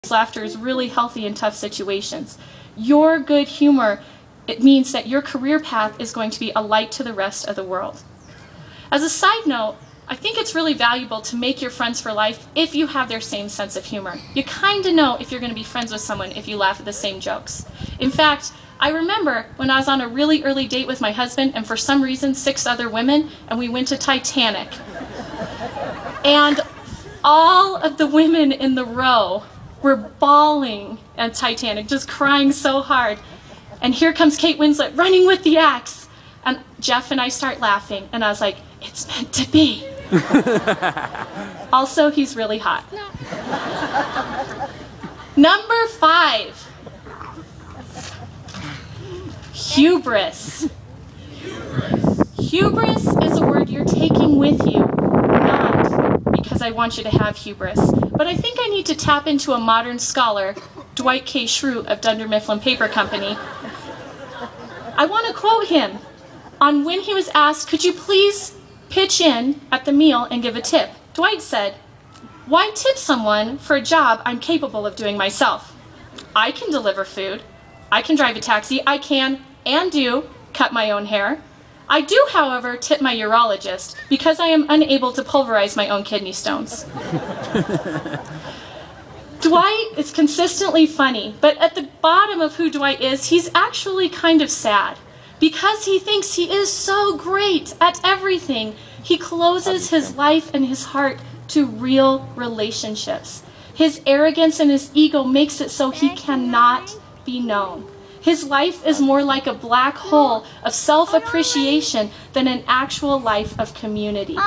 Laughter is really healthy in tough situations. Your good humor, it means that your career path is going to be a light to the rest of the world. As a side note, I think it's really valuable to make your friends for life if you have their same sense of humor. You kind of know if you're going to be friends with someone if you laugh at the same jokes. In fact, I remember when I was on a really early date with my husband and for some reason 6 other women, and we went to Titanic. And all of the women in the row were bawling at Titanic, just crying so hard. And here comes Kate Winslet running with the axe. And Jeff and I start laughing, and I was like, it's meant to be. Also, he's really hot. Number 5. Hubris. Hubris is a word you're taking with you, not because I want you to have hubris. But I think I need to tap into a modern scholar, Dwight K. Schrute of Dunder Mifflin Paper Company. I want to quote him on when he was asked, could you please pitch in at the meal and give a tip? Dwight said, why tip someone for a job I'm capable of doing myself? I can deliver food. I can drive a taxi. I can, and do, cut my own hair. I do, however, tip my urologist because I am unable to pulverize my own kidney stones. Dwight is consistently funny, but at the bottom of who Dwight is, he's actually kind of sad. Because he thinks he is so great at everything, he closes his life and his heart to real relationships. His arrogance and his ego makes it so he cannot be known. His life is more like a black hole of self-appreciation than an actual life of community.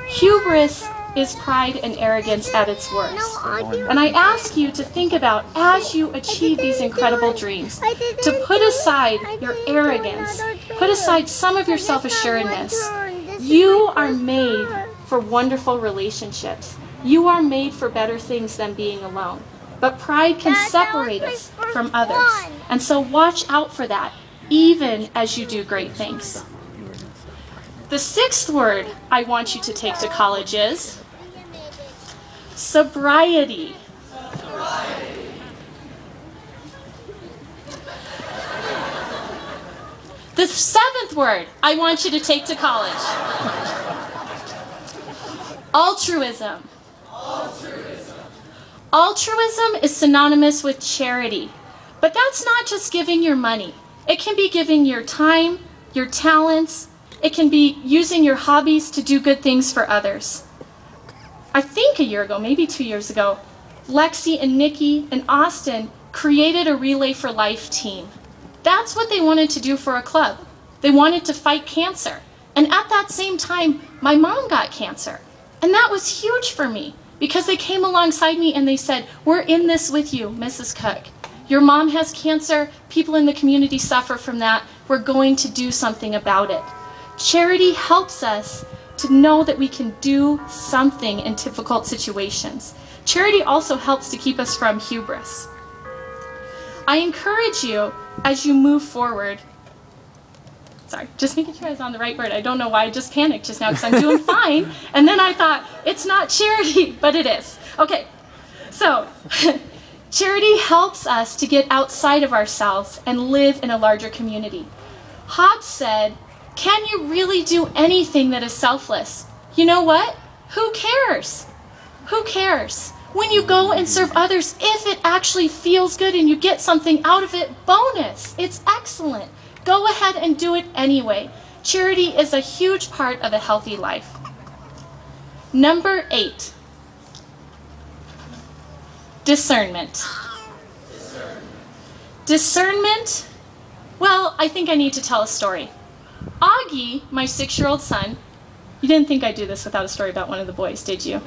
Hubris is pride and arrogance at its worst. And I ask you to think about, as you achieve these incredible dreams, to put aside your arrogance, put aside some of your self-assuredness. You are made for wonderful relationships. You are made for better things than being alone. But pride can separate us from others. And so watch out for that, even as you do great things. The 6th word I want you to take to college is sobriety. The 7th word I want you to take to college. Altruism. Altruism is synonymous with charity. But that's not just giving your money. It can be giving your time, your talents. It can be using your hobbies to do good things for others. I think a year ago, maybe 2 years ago, Lexi and Nikki and Austin created a Relay for Life team. That's what they wanted to do for a club. They wanted to fight cancer. And at that same time, my mom got cancer. And that was huge for me because they came alongside me and they said, we're in this with you, Mrs. Cook. Your mom has cancer. People in the community suffer from that. We're going to do something about it. Charity helps us to know that we can do something in difficult situations. Charity also helps to keep us from hubris. I encourage you as you move forward. Sorry, just making sure I was on the right word. I don't know why I just panicked just now because I'm doing fine. And then I thought, it's not charity, but it is. Okay, so charity helps us to get outside of ourselves and live in a larger community. Hobbes said, can you really do anything that is selfless? You know what? Who cares? Who cares? When you go and serve others, if it actually feels good and you get something out of it, bonus. It's excellent. Go ahead and do it anyway. Charity is a huge part of a healthy life. Number 8. Discernment. Discernment? Well, I think I need to tell a story. Augie, my 6-year-old son, you didn't think I'd do this without a story about one of the boys, did you?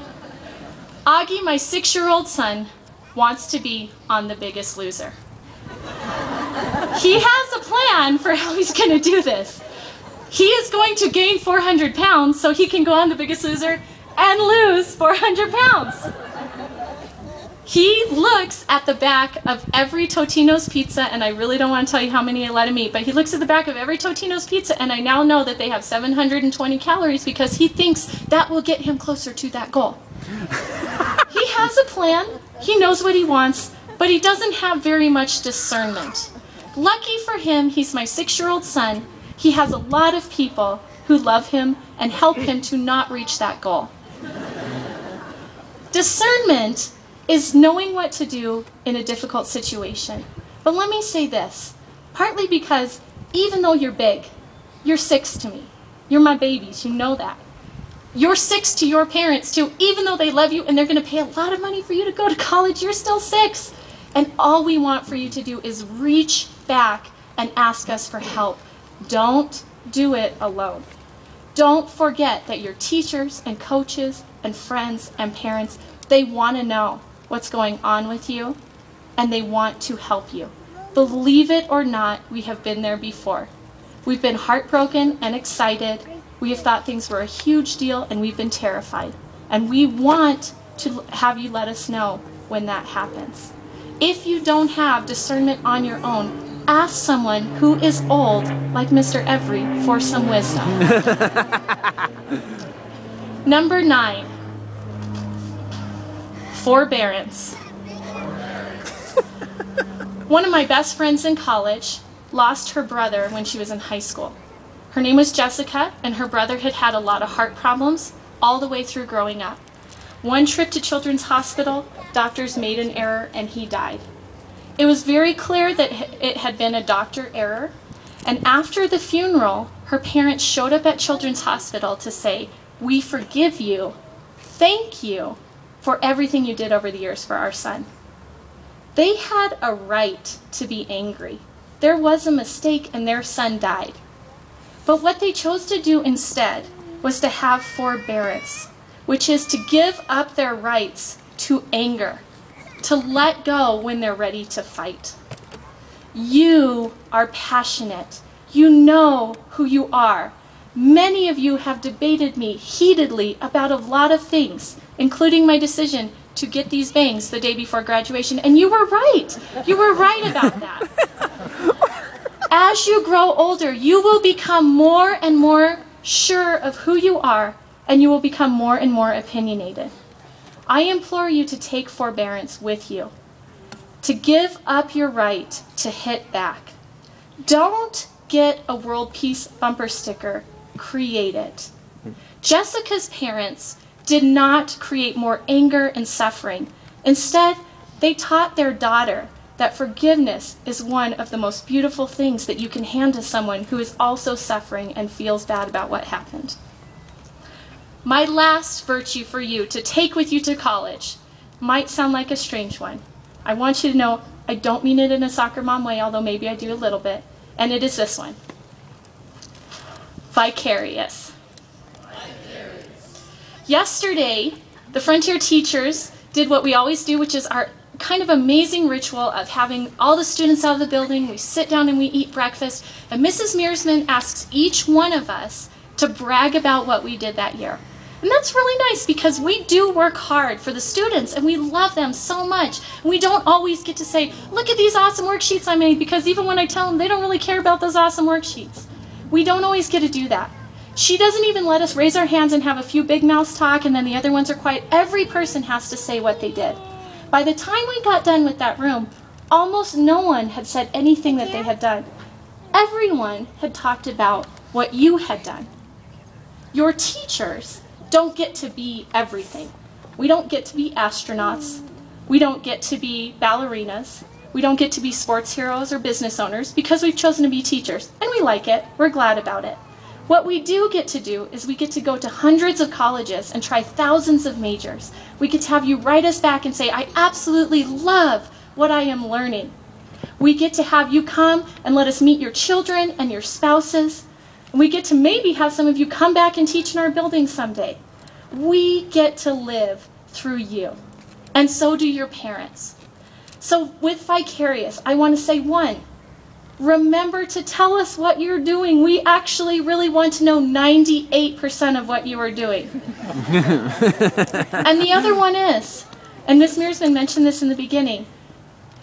Augie, my 6-year-old son, wants to be on The Biggest Loser. He has a plan for how he's going to do this. He is going to gain 400 pounds so he can go on The Biggest Loser and lose 400 pounds. He looks at the back of every Totino's pizza, and I really don't want to tell you how many I let him eat, but he looks at the back of every Totino's pizza, and I now know that they have 720 calories because he thinks that will get him closer to that goal. He has a plan. He knows what he wants, but he doesn't have very much discernment. Lucky for him, he's my 6-year-old son. He has a lot of people who love him and help him to not reach that goal. Discernment is knowing what to do in a difficult situation. But let me say this, partly because even though you're big, you're 6 to me. You're my babies, you know that. You're 6 to your parents too, even though they love you and they're going to pay a lot of money for you to go to college, you're still 6. And all we want for you to do is reach back and ask us for help. Don't do it alone. Don't forget that your teachers and coaches and friends and parents, they want to know what's going on with you and they want to help you. Believe it or not, we have been there before. We've been heartbroken and excited. We have thought things were a huge deal and we've been terrified. And we want to have you let us know when that happens. If you don't have discernment on your own, ask someone who is old, like Mr. Every, for some wisdom. Number 9, forbearance. One of my best friends in college lost her brother when she was in high school. Her name was Jessica, and her brother had had a lot of heart problems all the way through growing up. One trip to Children's Hospital, doctors made an error and he died. It was very clear that it had been a doctor error, and after the funeral, her parents showed up at Children's Hospital to say, "We forgive you. Thank you for everything you did over the years for our son." They had a right to be angry. There was a mistake and their son died. But what they chose to do instead was to have forbearance, which is to give up their rights to anger, to let go when they're ready to fight. You are passionate. You know who you are. Many of you have debated me heatedly about a lot of things, including my decision to get these bangs the day before graduation, and you were right. You were right about that. As you grow older, you will become more and more sure of who you are, and you will become more and more opinionated. I implore you to take forbearance with you, to give up your right to hit back. Don't get a world peace bumper sticker, create it. Jessica's parents did not create more anger and suffering. Instead, they taught their daughter that forgiveness is one of the most beautiful things that you can hand to someone who is also suffering and feels bad about what happened. My last virtue for you to take with you to college might sound like a strange one. I want you to know I don't mean it in a soccer mom way, although maybe I do a little bit, and it is this one. Vicarious. Yesterday, the Frontier teachers did what we always do, which is our kind of amazing ritual of having all the students out of the building. We sit down and we eat breakfast, and Mrs. Mearsman asks each one of us to brag about what we did that year. And that's really nice because we do work hard for the students and we love them so much. And we don't always get to say, look at these awesome worksheets I made, because even when I tell them, they don't really care about those awesome worksheets. We don't always get to do that. She doesn't even let us raise our hands and have a few big mouths talk and then the other ones are quiet. Every person has to say what they did. By the time we got done with that room, almost no one had said anything that they had done. Everyone had talked about what you had done. Your teachers don't get to be everything. We don't get to be astronauts. We don't get to be ballerinas. We don't get to be sports heroes or business owners because we've chosen to be teachers. And we like it. We're glad about it. What we do get to do is we get to go to hundreds of colleges and try thousands of majors. We get to have you write us back and say, I absolutely love what I am learning. We get to have you come and let us meet your children and your spouses. And we get to maybe have some of you come back and teach in our building someday. We get to live through you. And so do your parents. So with Vicarious, I want to say, 1, remember to tell us what you're doing. We actually really want to know 98% of what you are doing. And the other one is, and Ms. Mearsman mentioned this in the beginning,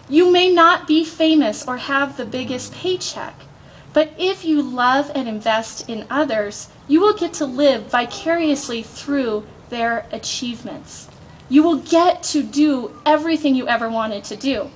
you may not be famous or have the biggest paycheck, but if you love and invest in others, you will get to live vicariously through their achievements. you will get to do everything you ever wanted to do.